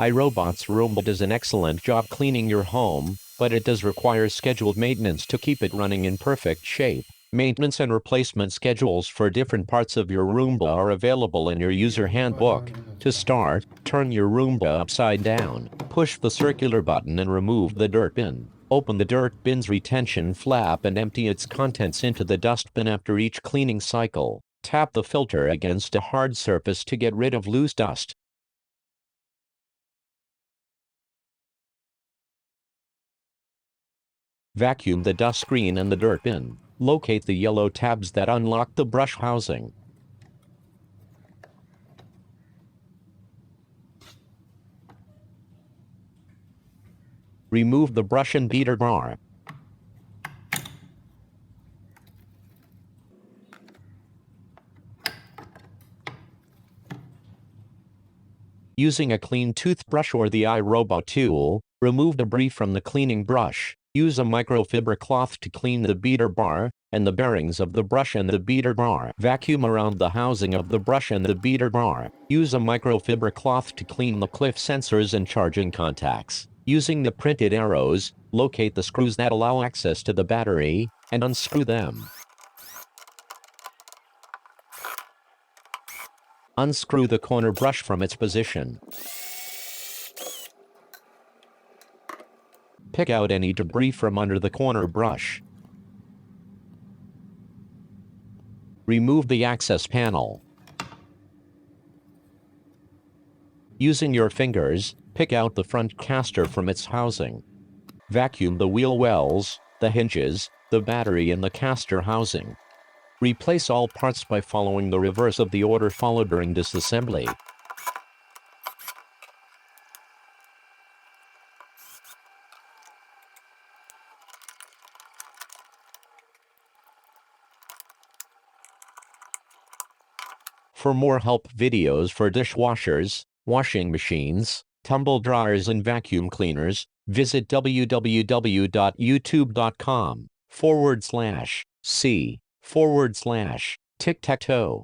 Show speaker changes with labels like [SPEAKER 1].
[SPEAKER 1] iRobot's Roomba does an excellent job cleaning your home, but it does require scheduled maintenance to keep it running in perfect shape. Maintenance and replacement schedules for different parts of your Roomba are available in your user handbook. To start, turn your Roomba upside down, push the circular button and remove the dirt bin. Open the dirt bin's retention flap and empty its contents into the dustbin after each cleaning cycle. Tap the filter against a hard surface to get rid of loose dust. Vacuum the dust screen and the dirt bin. Locate the yellow tabs that unlock the brush housing. Remove the brush and beater bar. Using a clean toothbrush or the iRobot tool, remove debris from the cleaning brush. Use a microfiber cloth to clean the beater bar and the bearings of the brush and the beater bar. Vacuum around the housing of the brush and the beater bar. Use a microfiber cloth to clean the cliff sensors and charging contacts. Using the printed arrows, locate the screws that allow access to the battery and unscrew them. Unscrew the corner brush from its position. Pick out any debris from under the corner brush. Remove the access panel. Using your fingers, pick out the front caster from its housing. Vacuum the wheel wells, the hinges, the battery and the caster housing. Replace all parts by following the reverse of the order followed during disassembly. For more help videos for dishwashers, washing machines, tumble dryers and vacuum cleaners, visit www.youtube.com/c/tic-tac-toe.